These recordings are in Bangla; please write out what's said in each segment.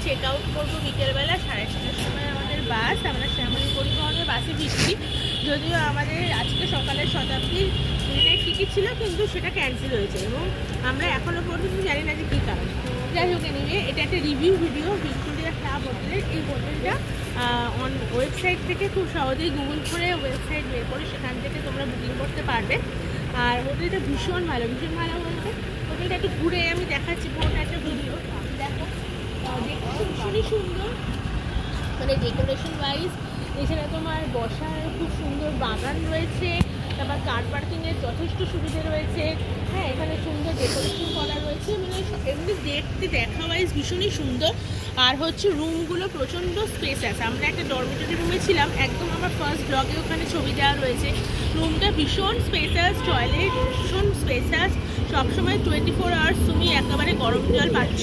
চেক আউট করবো বিকেলবেলা 7:30টার সময় আমাদের বাস। আমরা শ্যামলী পরিবহনের বাসে ফিরছি। যদিও আমাদের আজকে সকালের শতাব্দীর ট্রেনের টিকিট ছিল, কিন্তু সেটা ক্যান্সেল হয়েছে এবং আমরা এখনও পর্যন্ত জানি না যে কী কারণ। যাই হোক, নিয়ে এটা একটা রিভিউ ভিডিও ভিক্টোরিয়া ক্লাব হোটেলের। এই হোটেলটা ওয়েবসাইট থেকে খুব সহজেই গুগল করে ওয়েবসাইট বের করে সেখান থেকে তোমরা বুকিং করতে পারবে। আর হোটেলটা ভীষণ ভালো বলতে হোটেলটা একটু ঘুরে আমি দেখাচ্ছি পুরোটা একটা ভিডিও। দেখো, দেখতে ভীষণই সুন্দর, মানে ডেকোরেশন ওয়াইজ। এছাড়া তোমার বসার খুব সুন্দর বাগান রয়েছে, তারপর কার পার্কিংয়ের যথেষ্ট সুবিধা রয়েছে। হ্যাঁ, এখানে সুন্দর ডেকোরেশন করা রয়েছে, মানে এমনি দেখতে দেখা ওয়াইজ ভীষণই সুন্দর। আর হচ্ছে রুমগুলো প্রচণ্ড স্পেসাস। আমরা একটা ডরমিটরি রুমে ছিলাম, একদম আমার ফার্স্ট ব্লগে ওখানে ছবি দেওয়া রয়েছে। রুমটা ভীষণ স্পেসাস, টয়লেট ভীষণ স্পেসাস, সবসময় 24 আওয়ার্স তুমি একেবারে গরম জল পাচ্ছ।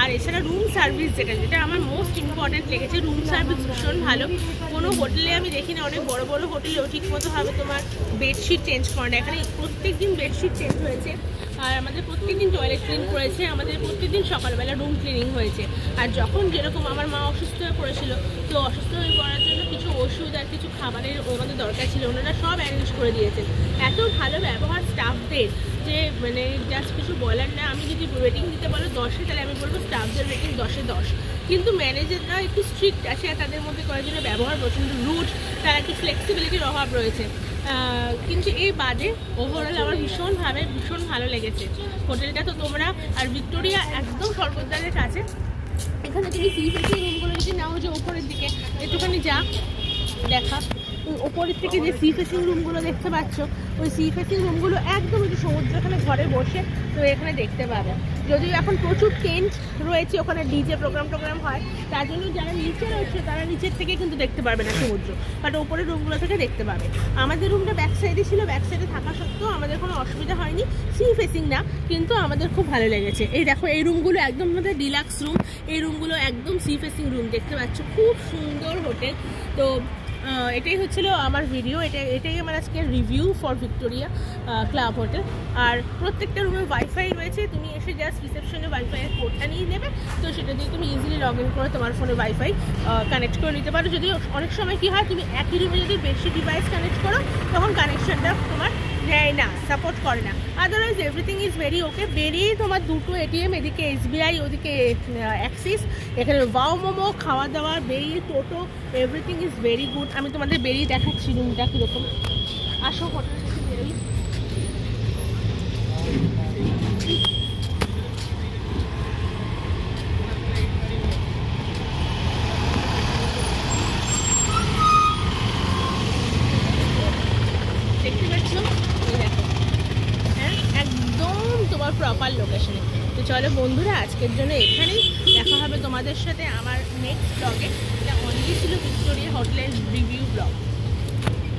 আর এছাড়া রুম সার্ভিস, যেটা আমার মোস্ট ইম্পর্ট্যান্ট লেগেছে, রুম সার্ভিস ভীষণ ভালো। কোনো হোটেলে আমি দেখি না, অনেক বড় বড় হোটেলেও ঠিকমতোভাবে তোমার বেডশিট চেঞ্জ করে না। এখানে প্রত্যেক দিন বেডশিট চেঞ্জ হয়েছে, আর আমাদের প্রত্যেকদিন টয়লেট ক্লিন করেছে, আমাদের প্রত্যেকদিন সকালবেলা রুম ক্লিনিং হয়েছে। আর যখন যেরকম আমার মা অসুস্থ হয়ে পড়েছিল, তো অসুস্থ হয়ে পড়ার জন্য কিছু ওষুধ আর কিছু খাবারের আমাদের দরকার ছিল, ওনারা সব অ্যারেঞ্জ করে দিয়েছেন। এত ভালো ব্যবহার স্টাফদের যে মানে জাস্ট কিছু বলার না। আমি যদি রেটিং দিতে বলো 10-এ, তাহলে আমি বলবো স্টাফদের রেটিং 10-এ 10। কিন্তু ম্যানেজাররা একটু স্ট্রিক্ট আছে, তাদের মধ্যে কয়েকজনের ব্যবহার প্রচণ্ড রুড, তার একটু ফ্লেক্সিবিলিটির অভাব রয়েছে। কিন্তু এই বাদে ওভারঅল আমার ভীষণ ভালো লেগেছে হোটেলটা। তো তোমরা, আর ভিক্টোরিয়া একদম সর্বদ্বারের কাছে। এখানে তুমি সি ফেসিং রুমগুলো যদি নাও, যে ওপরের দিকে একটুখানি যা দেখা, ওপরের থেকে যে সি ফেসিং রুমগুলো দেখতে পাচ্ছ, ওই সি ফেসিং রুমগুলো একদম একটু সমুদ্র এখানে ঘরে বসে তো এখানে দেখতে পাবে। যদিও এখন প্রচুর টেন্ট রয়েছে, ওখানে ডিজে প্রোগ্রাম হয়, তার জন্য যারা নিচে রয়েছে তারা নিচের থেকে কিন্তু দেখতে পারবে না সমুদ্র, বাট ওপরের রুমগুলো থেকে দেখতে পাবে। আমাদের রুমটা ব্যাক সাইডে ছিল, ব্যাক সাইডে থাকা সত্ত্বেও আমাদের কোনো অসুবিধা হয়নি, সি ফেসিং না, কিন্তু আমাদের খুব ভালো লেগেছে। এই দেখো, এই রুমগুলো একদম আমাদের ডিলাক্স রুম, এই রুমগুলো একদম সি ফেসিং রুম দেখতে পাচ্ছ। খুব সুন্দর হোটেল। তো এটাই হচ্ছিল আমার ভিডিও, এটাই আমার আজকে review for Victoria club hotel. আর প্রত্যেকটা রুমে ওয়াইফাই রয়েছে, তুমি এসে জাস্ট রিসেপশনে ওয়াইফাইয়ের কোডটা নিয়ে নেবে, তো সেটা দিয়ে তুমি ইজিলি লগ ইন করে তোমার ফোনে ওয়াইফাই কানেক্ট করে নিতে পারো। যদিও অনেক সময় কী হয়, তুমি একই রুমে যদি বেশি ডিভাইস কানেক্ট করো, তখন কানেকশনটা তোমার দেয় না, সাপোর্ট করে না। আদারওয়াইজ এভরিথিং ইজ ভেরি ওকে। বেরিয়েই তোমার দুটো এটিএম, এদিকে এসবিআই, ওদিকে অ্যাক্সিস, এখানে ওয়াও মোমো, খাওয়া দাওয়া, বেরিয়ে টোটো, এভরিথিং ইজ ভেরি গুড। আমি তোমাদের বেরিয়ে দেখাচ্ছি রুমটা কীরকম। আসো হোটেল থেকে বেরোই। দেখতে পাচ্ছ, দেখো, হ্যাঁ, একদম তোমার প্রপার লোকেশনে। তো চলো বন্ধুরা, আজকের জন্য এখানেই। দেখা হবে তোমাদের সাথে আমার নেক্সট ব্লগে। এটা অনলি ছিল ভিক্টোরিয়া হোটেলের রিভিউ ব্লগ।